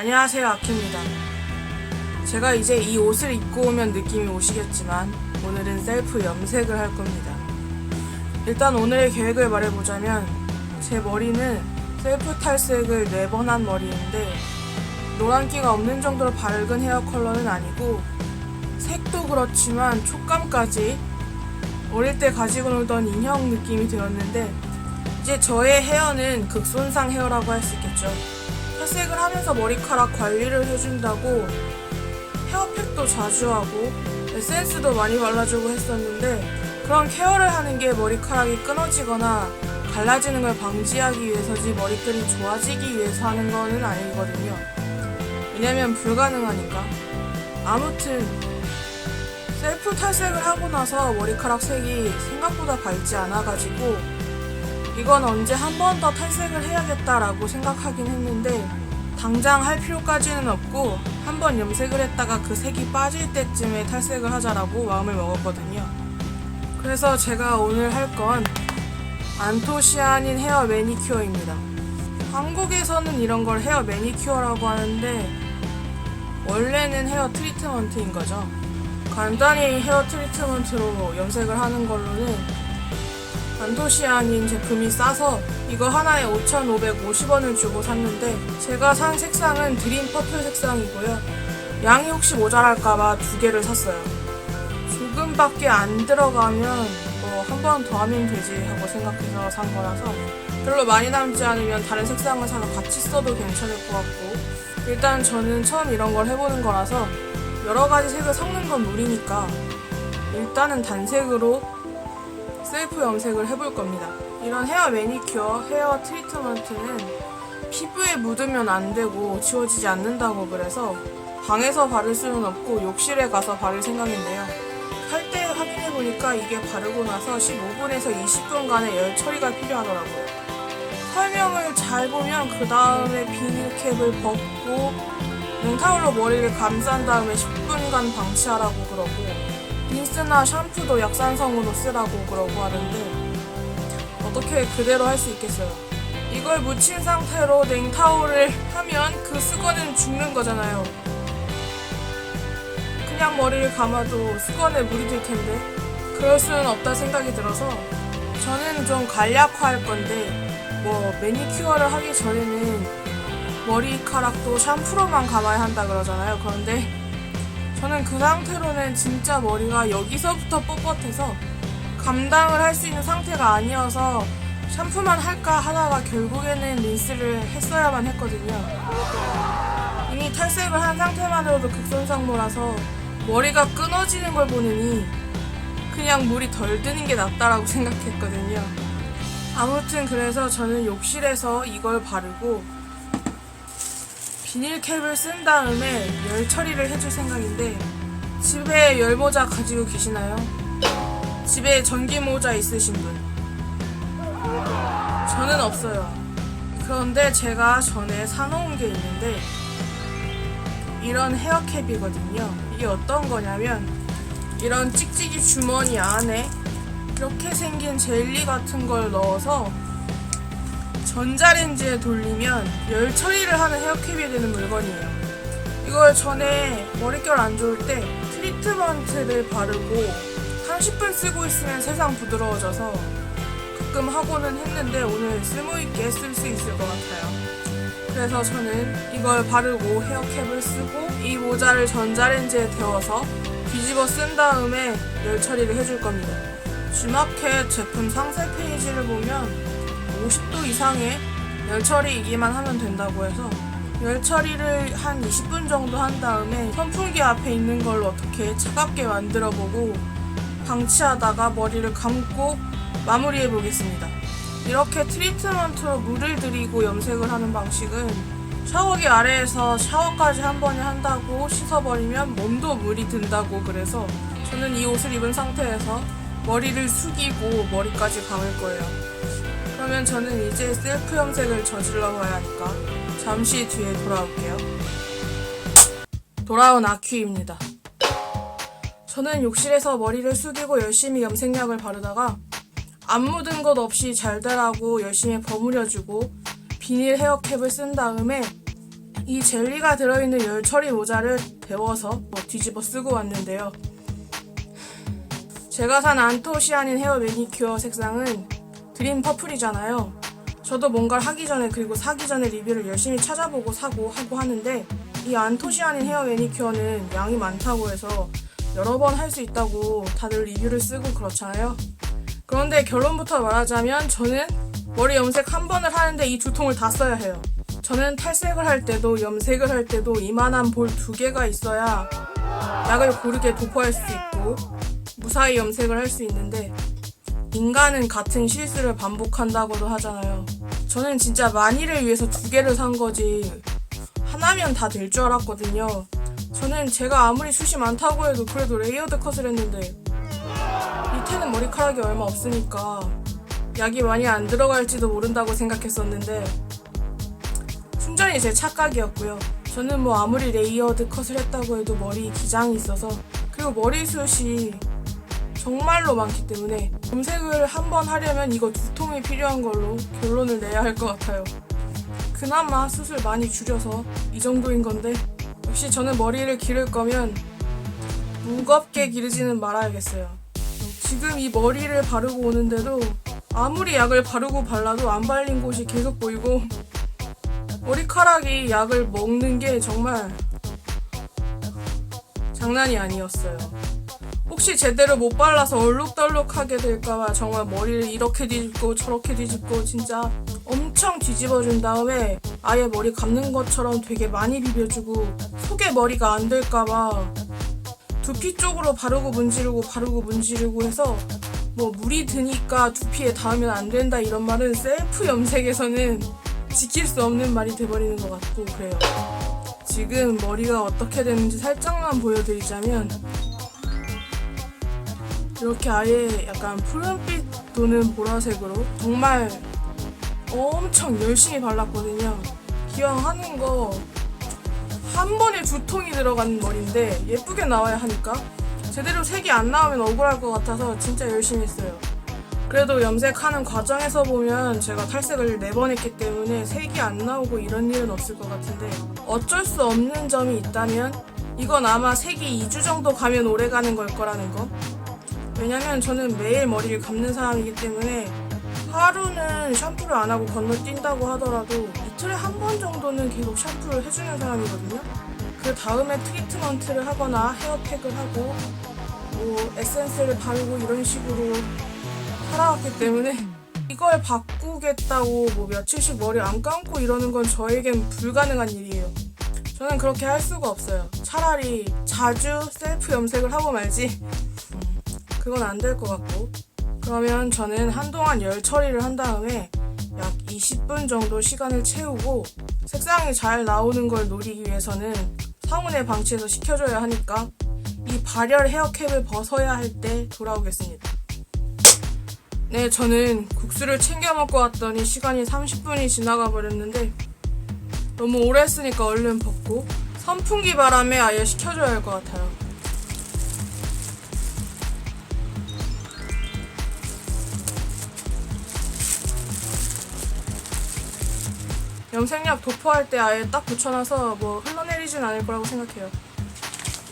안녕하세요, 아키입니다. 제가 이제 이 옷을 입고 오면 느낌이 오시겠지만 오늘은 셀프 염색을 할 겁니다. 일단 오늘의 계획을 말해보자면 제 머리는 셀프 탈색을 4번 한 머리인데 노란기가 없는 정도로 밝은 헤어 컬러는 아니고 색도 그렇지만 촉감까지 어릴 때 가지고 놀던 인형 느낌이 들었는데 이제 저의 헤어는 극손상 헤어라고 할 수 있겠죠. 탈색을 하면서 머리카락 관리를 해준다고 헤어팩도 자주 하고 에센스도 많이 발라주고 했었는데 그런 케어를 하는 게 머리카락이 끊어지거나 갈라지는 걸 방지하기 위해서지 머리결이 좋아지기 위해서 하는 거는 아니거든요. 왜냐면 불가능하니까. 아무튼 셀프 탈색을 하고 나서 머리카락 색이 생각보다 밝지 않아가지고 이건 언제 한 번 더 탈색을 해야겠다라고 생각하긴 했는데 당장 할 필요까지는 없고 한 번 염색을 했다가 그 색이 빠질 때쯤에 탈색을 하자라고 마음을 먹었거든요. 그래서 제가 오늘 할 건 안토시아닌 헤어 매니큐어입니다. 한국에서는 이런 걸 헤어 매니큐어라고 하는데 원래는 헤어 트리트먼트인 거죠. 간단히 헤어 트리트먼트로 염색을 하는 걸로는 안토시아닌 제품이 싸서 이거 하나에 5,550원을 주고 샀는데 제가 산 색상은 드림 퍼플 색상이고요. 양이 혹시 모자랄까봐 2개를 샀어요. 조금밖에 안 들어가면 한 번 더 하면 되지 하고 생각해서 산 거라서 별로 많이 남지 않으면 다른 색상을 사서 같이 써도 괜찮을 것 같고 일단 저는 처음 이런 걸 해보는 거라서 여러 가지 색을 섞는 건 무리니까 일단은 단색으로 셀프 염색을 해볼 겁니다. 이런 헤어 매니큐어, 헤어 트리트먼트는 피부에 묻으면 안 되고 지워지지 않는다고 그래서 방에서 바를 수는 없고 욕실에 가서 바를 생각인데요. 할 때 확인해보니까 이게 바르고 나서 15분에서 20분간의 열 처리가 필요하더라고요. 설명을 잘 보면 그 다음에 비닐캡을 벗고 냉타올로 머리를 감싼 다음에 10분간 방치하라고 그러고 린스나 샴푸도 약산성으로 쓰라고 그러고 하는데 어떻게 그대로 할 수 있겠어요. 이걸 묻힌 상태로 냉타올을 하면 그 수건은 죽는 거잖아요. 그냥 머리를 감아도 수건에 물이 들 텐데 그럴 수는 없다 생각이 들어서 저는 좀 간략화할 건데 매니큐어를 하기 전에는 머리카락도 샴푸로만 감아야 한다 그러잖아요. 그런데 저는 그 상태로는 진짜 머리가 여기서부터 뻣뻣해서 감당을 할 수 있는 상태가 아니어서 샴푸만 할까 하다가 결국에는 린스를 했어야만 했거든요. 이미 탈색을 한 상태만으로도 극손상모라서 머리가 끊어지는 걸 보느니 그냥 물이 덜 드는 게 낫다라고 생각했거든요. 아무튼 그래서 저는 욕실에서 이걸 바르고 비닐캡을 쓴 다음에 열 처리를 해줄 생각인데 집에 열모자 가지고 계시나요? 집에 전기모자 있으신 분? 저는 없어요. 그런데 제가 전에 사놓은 게 있는데 이런 헤어캡이거든요. 이게 어떤 거냐면 이런 찍찍이 주머니 안에 이렇게 생긴 젤리 같은 걸 넣어서 전자레인지에 돌리면 열 처리를 하는 헤어캡이 되는 물건이에요. 이걸 전에 머릿결 안 좋을 때 트리트먼트를 바르고 30분 쓰고 있으면 세상 부드러워져서 가끔 하고는 했는데 오늘 쓸모있게 쓸 수 있을 것 같아요. 그래서 저는 이걸 바르고 헤어캡을 쓰고 이 모자를 전자레인지에 데워서 뒤집어 쓴 다음에 열 처리를 해줄 겁니다. 쥐마켓 제품 상세 페이지를 보면 50도 이상의 열 처리이기만 하면 된다고 해서 열 처리를 한 20분 정도 한 다음에 선풍기 앞에 있는 걸 어떻게 차갑게 만들어 보고 방치하다가 머리를 감고 마무리해 보겠습니다. 이렇게 트리트먼트로 물을 들이고 염색을 하는 방식은 샤워기 아래에서 샤워까지 한 번에 한다고 씻어버리면 몸도 물이 든다고 그래서 저는 이 옷을 입은 상태에서 머리를 숙이고 머리까지 감을 거예요. 그러면 저는 이제 셀프 염색을 저질러 봐야 하니까 잠시 뒤에 돌아올게요. 돌아온 아큐입니다. 저는 욕실에서 머리를 숙이고 열심히 염색약을 바르다가 안 묻은 것 없이 잘 되라고 열심히 버무려주고 비닐 헤어캡을 쓴 다음에 이 젤리가 들어있는 열 처리 모자를 데워서 뒤집어 쓰고 왔는데요. 제가 산 안토시아닌 헤어 매니큐어 색상은 드림 퍼플이잖아요. 저도 뭔가를 하기 전에 그리고 사기 전에 리뷰를 열심히 찾아보고 사고 하고 하는데, 이 안토시아닌 헤어 매니큐어는 양이 많다고 해서 여러 번 할 수 있다고 다들 리뷰를 쓰고 그렇잖아요. 그런데 결론부터 말하자면 저는 머리 염색 한 번을 하는데 이 두 통을 다 써야 해요. 저는 탈색을 할 때도 염색을 할 때도 이만한 볼 2개가 있어야 약을 고르게 도포할 수 있고 무사히 염색을 할 수 있는데, 인간은 같은 실수를 반복한다고도 하잖아요. 저는 진짜 만일을 위해서 2개를 산 거지 하나면 다 될 줄 알았거든요. 저는 제가 아무리 숱이 많다고 해도 그래도 레이어드 컷을 했는데 밑에는 머리카락이 얼마 없으니까 약이 많이 안 들어갈지도 모른다고 생각했었는데 순전히 제 착각이었고요. 저는 뭐 아무리 레이어드 컷을 했다고 해도 머리 기장이 있어서, 그리고 머리숱이 정말로 많기 때문에 염색을 한 번 하려면 이거 2통이 필요한 걸로 결론을 내야 할 것 같아요. 그나마 숱을 많이 줄여서 이 정도인 건데, 역시 저는 머리를 기를 거면 무겁게 기르지는 말아야겠어요. 지금 이 머리를 바르고 오는데도 아무리 약을 바르고 발라도 안 발린 곳이 계속 보이고, 머리카락이 약을 먹는 게 정말 장난이 아니었어요. 혹시 제대로 못 발라서 얼룩덜룩하게 될까봐 정말 머리를 이렇게 뒤집고 저렇게 뒤집고 진짜 엄청 뒤집어준 다음에 아예 머리 감는 것처럼 되게 많이 비벼주고, 속에 머리가 안 될까봐 두피 쪽으로 바르고 문지르고 해서 뭐 물이 드니까 두피에 닿으면 안 된다 이런 말은 셀프 염색에서는 지킬 수 없는 말이 돼버리는 것 같고 그래요. 지금 머리가 어떻게 되는지 살짝만 보여드리자면, 이렇게 아예 약간 푸른빛 도는 보라색으로 정말 엄청 열심히 발랐거든요. 기왕 하는 거 한 번에 2통이 들어간 머리인데 예쁘게 나와야 하니까 제대로 색이 안 나오면 억울할 것 같아서 진짜 열심히 했어요. 그래도 염색하는 과정에서 보면 제가 탈색을 4번 했기 때문에 색이 안 나오고 이런 일은 없을 것 같은데, 어쩔 수 없는 점이 있다면 이건 아마 색이 2주 정도 가면 오래 가는 걸 거라는 거. 왜냐면 저는 매일 머리를 감는 사람이기 때문에 하루는 샴푸를 안 하고 건너뛴다고 하더라도 이틀에 한 번 정도는 계속 샴푸를 해주는 사람이거든요. 그 다음에 트리트먼트를 하거나 헤어팩을 하고 뭐 에센스를 바르고 이런 식으로 살아왔기 때문에 이걸 바꾸겠다고 뭐 며칠씩 머리 안 감고 이러는 건 저에겐 불가능한 일이에요. 저는 그렇게 할 수가 없어요. 차라리 자주 셀프 염색을 하고 말지. 그건 안 될 것 같고. 그러면 저는 한동안 열 처리를 한 다음에 약 20분 정도 시간을 채우고, 색상이 잘 나오는 걸 노리기 위해서는 상온에 방치해서 식혀줘야 하니까 이 발열 헤어캡을 벗어야 할 때 돌아오겠습니다. 네, 저는 국수를 챙겨 먹고 왔더니 시간이 30분이 지나가 버렸는데 너무 오래 했으니까 얼른 벗고 선풍기 바람에 아예 식혀줘야 할 것 같아요. 염색약 도포할 때 아예 딱 붙여놔서 뭐 흘러내리진 않을 거라고 생각해요.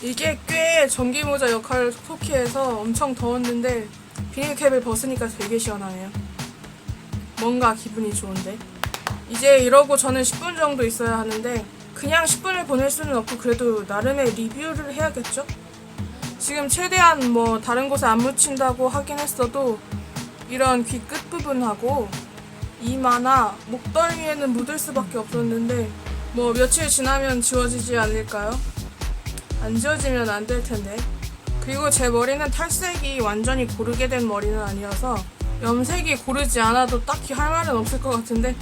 이게 꽤 전기모자 역할을 톡톡히 해서 엄청 더웠는데 비닐캡을 벗으니까 되게 시원하네요. 뭔가 기분이 좋은데. 이제 이러고 저는 10분 정도 있어야 하는데 그냥 10분을 보낼 수는 없고 그래도 나름의 리뷰를 해야겠죠? 지금 최대한 뭐 다른 곳에 안 묻힌다고 하긴 했어도 이런 귀 끝부분하고 이마나 목덜미에는 묻을 수밖에 없었는데 뭐 며칠 지나면 지워지지 않을까요? 안 지워지면 안 될 텐데. 그리고 제 머리는 탈색이 완전히 고르게 된 머리는 아니어서 염색이 고르지 않아도 딱히 할 말은 없을 것 같은데,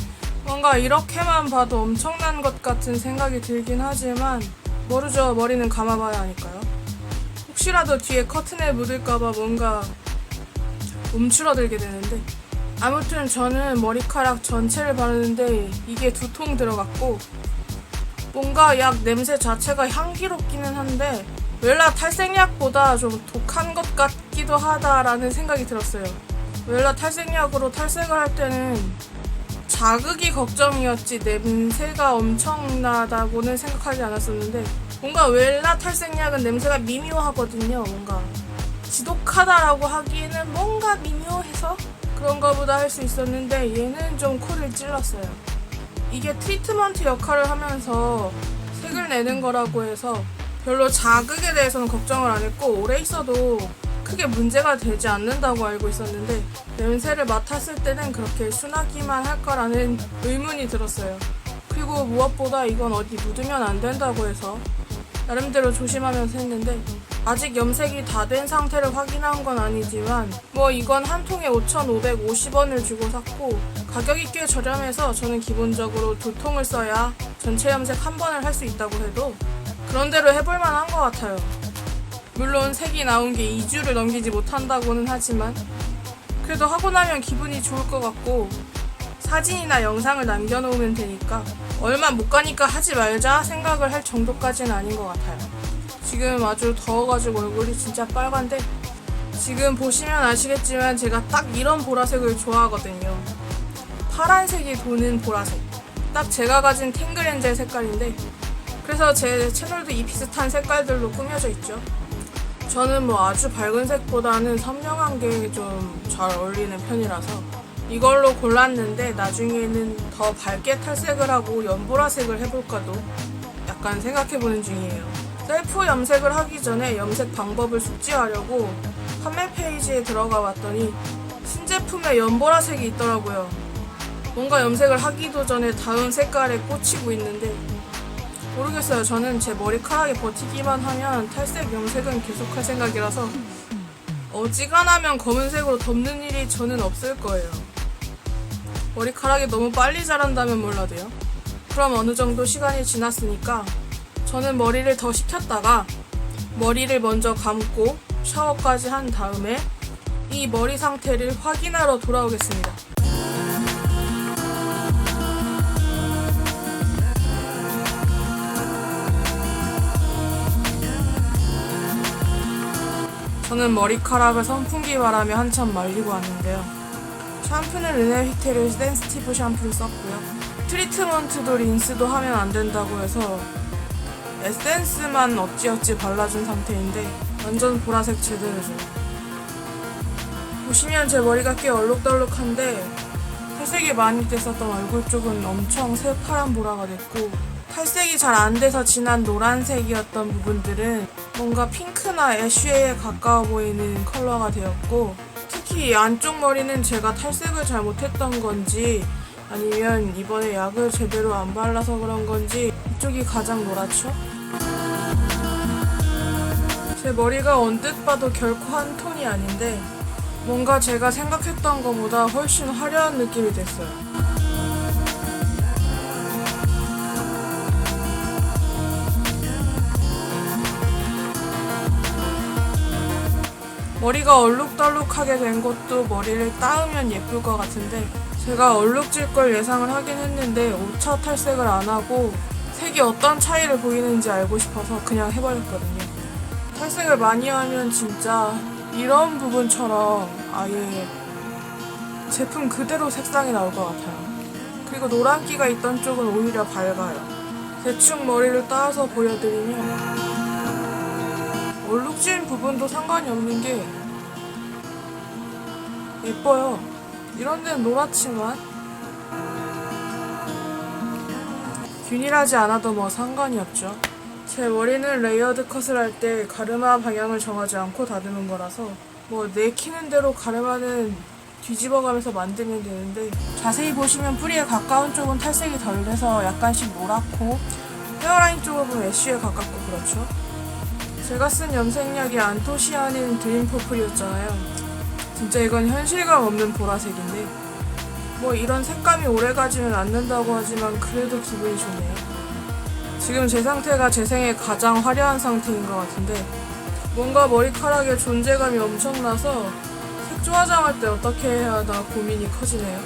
뭔가 이렇게만 봐도 엄청난 것 같은 생각이 들긴 하지만 모르죠. 머리는 감아봐야 하니까요. 혹시라도 뒤에 커튼에 묻을까봐 뭔가 움츠러들게 되는데, 아무튼 저는 머리카락 전체를 바르는데 이게 2통 들어갔고, 뭔가 약 냄새 자체가 향기롭기는 한데 웰라 탈색약보다 좀 독한 것 같기도 하다라는 생각이 들었어요. 웰라 탈색약으로 탈색을 할 때는 자극이 걱정이었지 냄새가 엄청나다고는 생각하지 않았었는데, 뭔가 웰라 탈색약은 냄새가 미묘하거든요. 뭔가 지독하다라고 하기에는 뭔가 미묘해서 그런가 보다 할 수 있었는데, 얘는 좀 코를 찔렀어요. 이게 트리트먼트 역할을 하면서 색을 내는 거라고 해서 별로 자극에 대해서는 걱정을 안 했고, 오래 있어도 크게 문제가 되지 않는다고 알고 있었는데, 냄새를 맡았을 때는 그렇게 순하기만 할 거라는 의문이 들었어요. 그리고 무엇보다 이건 어디 묻으면 안 된다고 해서 나름대로 조심하면서 했는데, 아직 염색이 다 된 상태를 확인한 건 아니지만 이건 한 통에 5,550원을 주고 샀고, 가격이 꽤 저렴해서 저는 기본적으로 2통을 써야 전체 염색 한 번을 할 수 있다고 해도 그런 대로 해볼 만한 것 같아요. 물론 색이 나온 게 2주를 넘기지 못한다고는 하지만 그래도 하고 나면 기분이 좋을 것 같고, 사진이나 영상을 남겨놓으면 되니까 얼마 못 가니까 하지 말자 생각을 할 정도까지는 아닌 것 같아요. 지금 아주 더워가지고 얼굴이 진짜 빨간데, 지금 보시면 아시겠지만 제가 딱 이런 보라색을 좋아하거든요. 파란색이 도는 보라색. 딱 제가 가진 탱글엔젤 색깔인데, 그래서 제 채널도 이 비슷한 색깔들로 꾸며져 있죠. 저는 아주 밝은 색보다는 선명한 게 좀 잘 어울리는 편이라서 이걸로 골랐는데, 나중에는 더 밝게 탈색을 하고 연보라색을 해볼까도 약간 생각해보는 중이에요. 셀프 염색을 하기 전에 염색 방법을 숙지하려고 판매 페이지에 들어가 봤더니 신제품에 연보라색이 있더라고요. 뭔가 염색을 하기도 전에 다음 색깔에 꽂히고 있는데, 모르겠어요. 저는 제 머리카락에 버티기만 하면 탈색 염색은 계속할 생각이라서 어지간하면 검은색으로 덮는 일이 저는 없을 거예요. 머리카락이 너무 빨리 자란다면 몰라도요. 그럼 어느 정도 시간이 지났으니까 저는 머리를 더 식혔다가 머리를 먼저 감고 샤워까지 한 다음에 이 머리 상태를 확인하러 돌아오겠습니다. 저는 머리카락을 선풍기 바람에 한참 말리고 왔는데요. 샴푸는 르네 휘테르 센스티브 샴푸를 썼고요. 트리트먼트도 린스도 하면 안 된다고 해서 에센스만 어찌어찌 발라준 상태인데 완전 보라색 제대로죠. 보시면 제 머리가 꽤 얼룩덜룩한데 탈색이 많이 됐었던 얼굴 쪽은 엄청 새파란 보라가 됐고, 탈색이 잘 안 돼서 진한 노란색이었던 부분들은 뭔가 핑크나 애쉬에 가까워 보이는 컬러가 되었고, 특히 안쪽 머리는 제가 탈색을 잘 못했던 건지 아니면 이번에 약을 제대로 안 발라서 그런 건지 이쪽이 가장 노랗죠? 제 머리가 언뜻 봐도 결코 한 톤이 아닌데 뭔가 제가 생각했던 것보다 훨씬 화려한 느낌이 됐어요. 머리가 얼룩덜룩하게 된 것도 머리를 따으면 예쁠 것 같은데, 제가 얼룩질 걸 예상을 하긴 했는데 5차 탈색을 안 하고 색이 어떤 차이를 보이는지 알고 싶어서 그냥 해버렸거든요. 탈색을 많이 하면 진짜 이런 부분처럼 아예 제품 그대로 색상이 나올 것 같아요. 그리고 노란기가 있던 쪽은 오히려 밝아요. 대충 머리를 따서 보여드리면 얼룩진 부분도 상관이 없는 게 예뻐요. 이런 데는 노랗지만 균일하지 않아도 상관이 없죠. 제 머리는 레이어드 컷을 할 때 가르마 방향을 정하지 않고 다듬은 거라서 내키는 대로 가르마는 뒤집어가면서 만들면 되는데, 자세히 보시면 뿌리에 가까운 쪽은 탈색이 덜 돼서 약간씩 노랗고, 헤어라인 쪽을 보면 애쉬에 가깝고 그렇죠. 제가 쓴 염색약이 안토시아닌 드림 퍼플이었잖아요. 진짜 이건 현실감 없는 보라색인데 이런 색감이 오래가지는 않는다고 하지만 그래도 기분이 좋네요. 지금 제 상태가 제 생애 가장 화려한 상태인 것 같은데, 뭔가 머리카락에 존재감이 엄청나서 색조 화장할 때 어떻게 해야 하나 고민이 커지네요.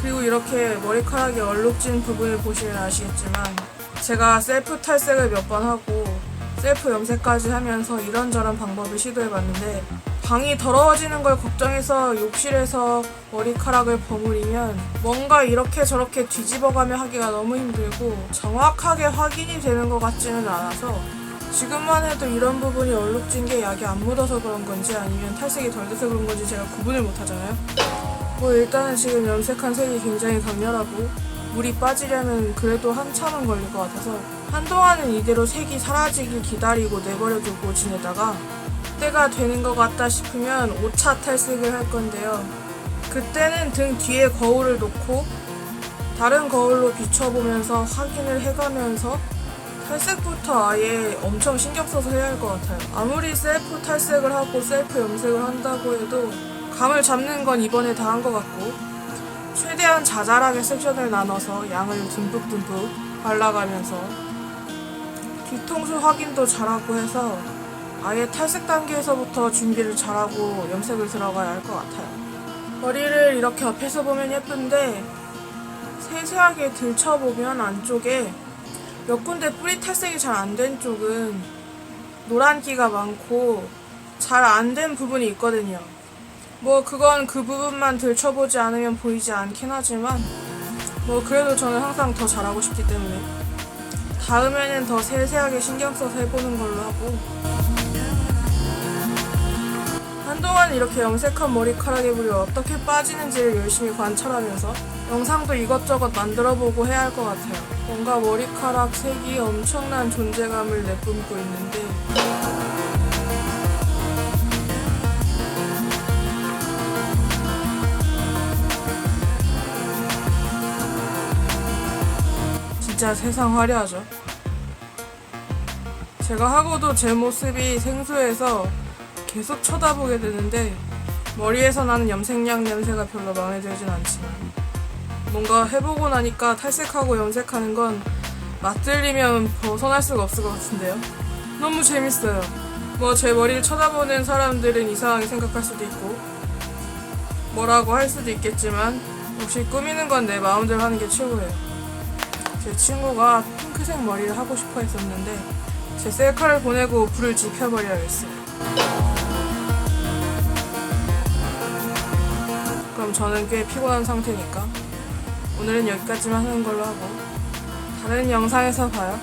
그리고 이렇게 머리카락에 얼룩진 부분을 보시면 아시겠지만 제가 셀프 탈색을 몇 번 하고 셀프 염색까지 하면서 이런저런 방법을 시도해봤는데 방이 더러워지는 걸 걱정해서 욕실에서 머리카락을 버무리면 뭔가 이렇게 저렇게 뒤집어가며 하기가 너무 힘들고 정확하게 확인이 되는 것 같지는 않아서 지금만 해도 이런 부분이 얼룩진 게 약이 안 묻어서 그런 건지 아니면 탈색이 덜 돼서 그런 건지 제가 구분을 못 하잖아요. 뭐 일단은 지금 염색한 색이 굉장히 강렬하고 물이 빠지려면 그래도 한참은 걸릴 것 같아서 한동안은 이대로 색이 사라지길 기다리고 내버려두고 지내다가 때가 되는 것 같다 싶으면 5차 탈색을 할 건데요. 그때는 등 뒤에 거울을 놓고 다른 거울로 비춰보면서 확인을 해가면서 탈색부터 아예 엄청 신경 써서 해야 할 것 같아요. 아무리 셀프 탈색을 하고 셀프 염색을 한다고 해도 감을 잡는 건 이번에 다 한 것 같고 최대한 자잘하게 섹션을 나눠서 양을 듬뿍듬뿍 발라가면서 뒤통수 확인도 잘하고 해서 아예 탈색 단계에서부터 준비를 잘하고 염색을 들어가야 할 것 같아요. 머리를 이렇게 앞에서 보면 예쁜데 세세하게 들춰보면 안쪽에 몇 군데 뿌리 탈색이 잘 안 된 쪽은 노란기가 많고 잘 안 된 부분이 있거든요. 뭐 그건 그 부분만 들춰보지 않으면 보이지 않긴 하지만 뭐 그래도 저는 항상 더 잘하고 싶기 때문에 다음에는 더 세세하게 신경 써서 해보는 걸로 하고 한동안 이렇게 염색한 머리카락의 물이 어떻게 빠지는지를 열심히 관찰하면서 영상도 이것저것 만들어보고 해야 할 것 같아요. 뭔가 머리카락 색이 엄청난 존재감을 내뿜고 있는데 진짜 세상 화려하죠. 제가 하고도 제 모습이 생소해서 계속 쳐다보게 되는데 머리에서 나는 염색약 냄새가 별로 마음에 들진 않지만 뭔가 해보고 나니까 탈색하고 염색하는 건 맛들리면 벗어날 수가 없을 것 같은데요. 너무 재밌어요. 뭐 제 머리를 쳐다보는 사람들은 이상하게 생각할 수도 있고 뭐라고 할 수도 있겠지만 역시 꾸미는 건 내 마음대로 하는 게 최고예요. 제 친구가 핑크색 머리를 하고 싶어 했었는데 제 셀카를 보내고 불을 지펴버려야겠어요. 그럼 저는 꽤 피곤한 상태니까 오늘은 여기까지만 하는 걸로 하고 다른 영상에서 봐요.